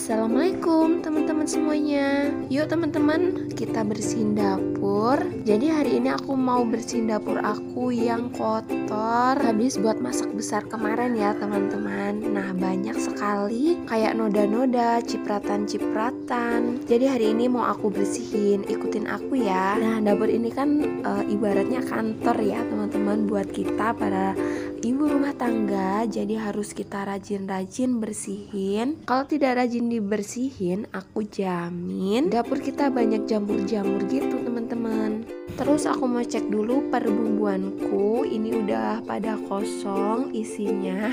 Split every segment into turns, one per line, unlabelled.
Assalamualaikum teman-teman semuanya. Yuk teman-teman, kita bersihin dapur. Jadi hari ini aku mau bersihin dapur aku yang kotor habis buat masak besar kemarin ya teman-teman. Nah, banyak sekali kayak noda-noda, cipratan-cipratan. Jadi hari ini mau aku bersihin, ikutin aku ya. Nah, dapur ini kan ibaratnya kantor ya teman-teman buat kita para ibu rumah tangga. Jadi harus kita rajin-rajin bersihin. Kalau tidak rajin dibersihin, aku jamin dapur kita banyak jamur-jamur gitu teman-teman. Terus aku mau cek dulu perbumbuanku. Ini udah pada kosong isinya.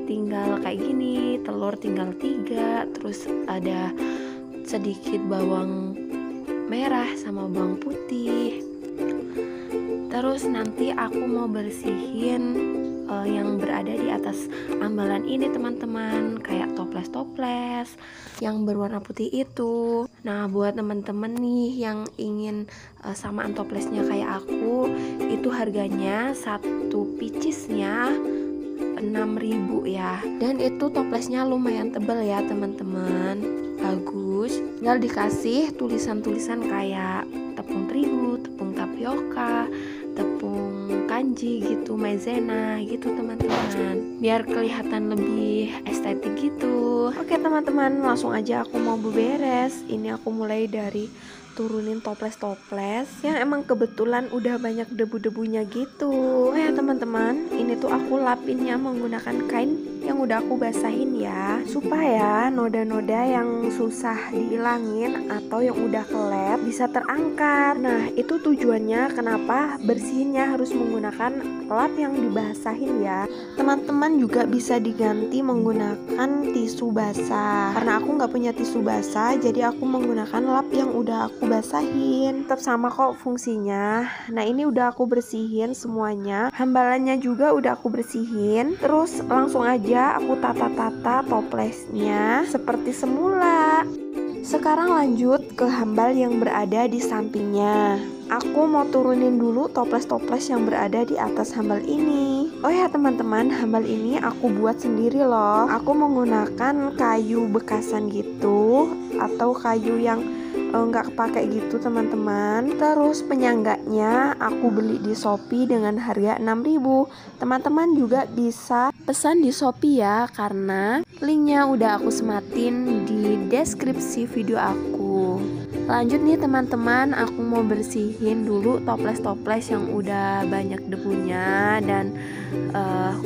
Tinggal kayak gini, telur tinggal 3. Terus ada sedikit bawang merah sama bawang putih. Terus nanti aku mau bersihin yang berada di atas ambalan ini teman-teman, kayak toples-toples yang berwarna putih itu. Nah, buat teman-teman nih yang ingin samaan toplesnya kayak aku, itu harganya satu picisnya 6.000 ya. Dan itu toplesnya lumayan tebal ya teman-teman, bagus. Tinggal dikasih tulisan-tulisan kayak tepung terigu, tepung tapioka, tepung kanji gitu, maizena gitu teman-teman, biar kelihatan lebih estetik gitu. Oke teman-teman, langsung aja aku mau beberes. Ini aku mulai dari turunin toples-toples yang emang kebetulan udah banyak debu-debunya gitu. Oh ya teman-teman, ini tuh aku lapinnya menggunakan kain yang udah aku basahin ya, supaya noda-noda yang susah dihilangin atau yang udah kelep bisa terangkat. Nah, itu tujuannya kenapa bersihinnya harus menggunakan lap yang dibasahin ya. Teman-teman juga bisa diganti menggunakan tisu basah. Karena aku nggak punya tisu basah, jadi aku menggunakan lap yang udah aku basahin. Tetap sama kok fungsinya. Nah, ini udah aku bersihin semuanya. Hambalannya juga udah aku bersihin. Terus langsung aja aku tata-tata toplesnya seperti semula. Sekarang lanjut ke hambal yang berada di sampingnya. Aku mau turunin dulu toples-toples yang berada di atas hambal ini. Oh ya teman-teman, hambal ini aku buat sendiri loh. Aku menggunakan kayu bekasan gitu, atau kayu yang nggak kepake gitu teman-teman. Terus penyangganya aku beli di Shopee dengan harga 6.000. Teman-teman juga bisa pesan di Shopee ya, karena linknya udah aku sematin di deskripsi video aku. Lanjut nih teman-teman, aku mau bersihin dulu toples-toples yang udah banyak debunya dan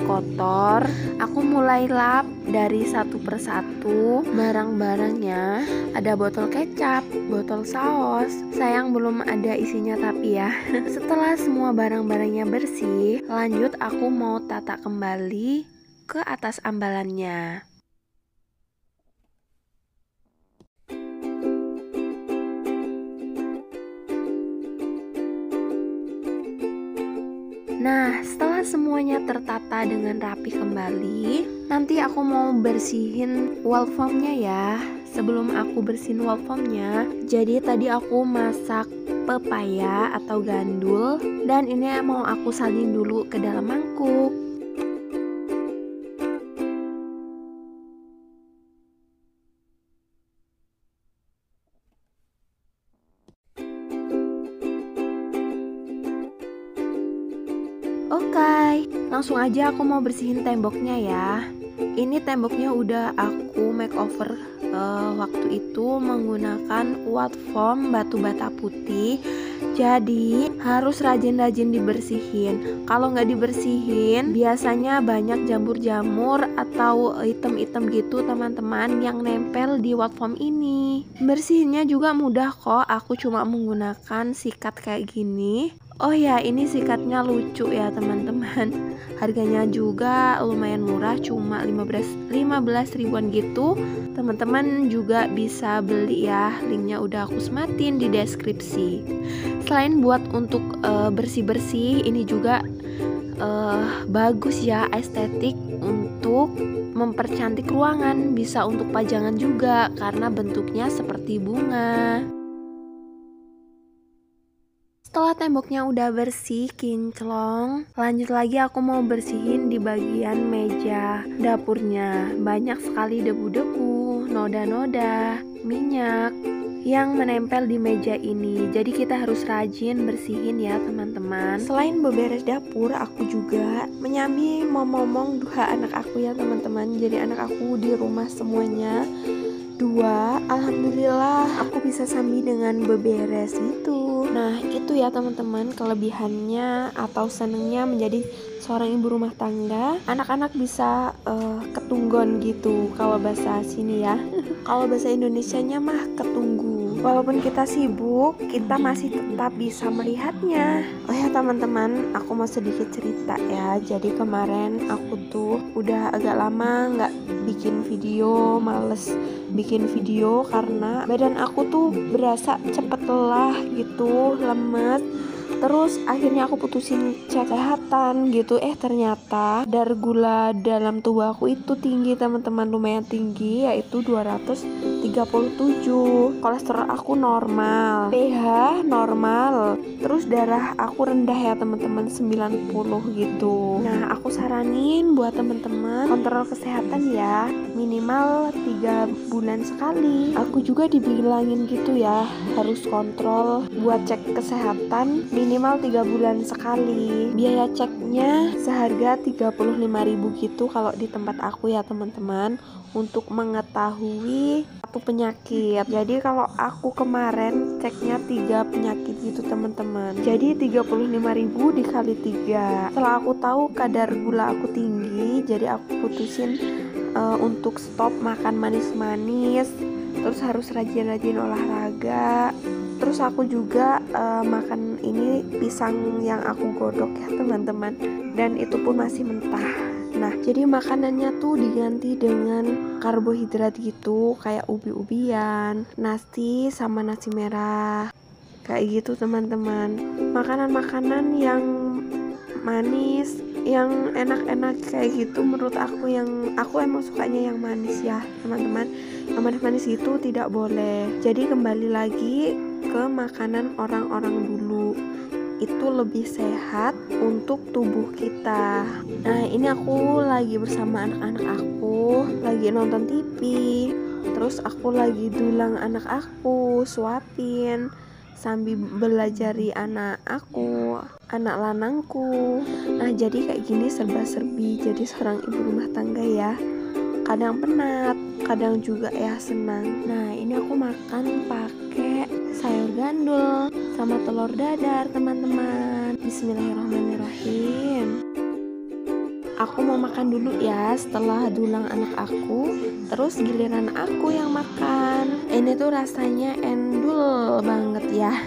kotor. Aku mulai lap dari satu persatu barang-barangnya. Ada botol kecap, botol saus. Sayang belum ada isinya tapi ya. Setelah semua barang-barangnya bersih, lanjut aku mau tata kembali ke atas ambalannya. Nah, setelah semuanya tertata dengan rapi kembali, nanti aku mau bersihin wall foamnya ya. Sebelum aku bersihin wall foamnya, jadi tadi aku masak pepaya atau gandul, dan ini mau aku salin dulu ke dalam mangkuk. Oke, langsung aja aku mau bersihin temboknya ya. Ini temboknya udah aku makeover waktu itu menggunakan white foam batu bata putih. Jadi harus rajin-rajin dibersihin. Kalau nggak dibersihin, biasanya banyak jamur-jamur atau item-item gitu teman-teman yang nempel di white foam ini. Bersihinnya juga mudah kok. Aku cuma menggunakan sikat kayak gini. Oh ya, ini sikatnya lucu ya teman-teman. Harganya juga lumayan murah, cuma 15 ribuan gitu. Teman-teman juga bisa beli ya, linknya udah aku sematin di deskripsi. Selain buat untuk bersih-bersih, ini juga bagus ya, estetik untuk mempercantik ruangan. Bisa untuk pajangan juga karena bentuknya seperti bunga. Setelah temboknya udah bersih, kinclong, lanjut lagi aku mau bersihin di bagian meja dapurnya. Banyak sekali debu-debu. noda-noda, minyak yang menempel di meja ini. Jadi kita harus rajin bersihin ya teman-teman. Selain beberes dapur, aku juga menyambi momong dua anak aku ya teman-teman. Jadi anak aku di rumah semuanya dua. Alhamdulillah aku bisa sambil dengan beberes itu. Nah itu ya teman-teman kelebihannya atau senengnya menjadi seorang ibu rumah tangga. Anak-anak bisa ketunggon gitu kalau bahasa sini ya. Kalau bahasa Indonesianya mah ketunggu. Walaupun kita sibuk, kita masih tetap bisa melihatnya. Oh ya teman-teman, aku mau sedikit cerita ya. Jadi kemarin aku tuh udah agak lama nggak bikin video, males bikin video karena badan aku tuh berasa cepet lelah gitu, lemes. Terus akhirnya aku putusin cek kesehatan gitu. Ternyata kadar gula dalam tubuh aku itu tinggi teman-teman, lumayan tinggi, yaitu 237. Kolesterol aku normal, pH normal, terus darah aku rendah ya teman-teman, 90 gitu. Nah aku saranin buat teman-teman kontrol kesehatan ya, minimal 3 bulan sekali. Aku juga dibilangin gitu ya, harus kontrol buat cek kesehatan minimal 3 bulan sekali. Biaya ceknya seharga 35.000 gitu kalau di tempat aku ya teman-teman, untuk mengetahui satu penyakit. Jadi kalau aku kemarin ceknya 3 penyakit gitu teman-teman. Jadi 35.000 dikali 3. Setelah aku tahu kadar gula aku tinggi, jadi aku putusin untuk stop makan manis-manis. Terus harus rajin-rajin olahraga. Terus aku juga makan ini pisang yang aku godok ya teman-teman, dan itu pun masih mentah. Nah jadi makanannya tuh diganti dengan karbohidrat gitu, kayak ubi-ubian, nasi sama nasi merah, kayak gitu teman-teman. Makanan-makanan yang manis, yang enak-enak kayak gitu menurut aku, yang aku emang sukanya yang manis ya teman-teman. Yang manis-manis itu tidak boleh. Jadi kembali lagi ke makanan orang-orang dulu, itu lebih sehat untuk tubuh kita. Nah ini aku lagi bersama anak-anak aku, lagi nonton TV. Terus aku lagi dulang anak aku, suapin sambil belajari anak aku, anak lanangku. Nah jadi kayak gini serba-serbi jadi seorang ibu rumah tangga ya. Kadang penat, kadang juga ya senang. Nah ini aku makan pakai sayur gandul sama telur dadar teman-teman. Bismillahirrahmanirrahim. Aku mau makan dulu ya setelah dulang anak aku. Terus giliran aku yang makan. Ini tuh rasanya endul banget ya.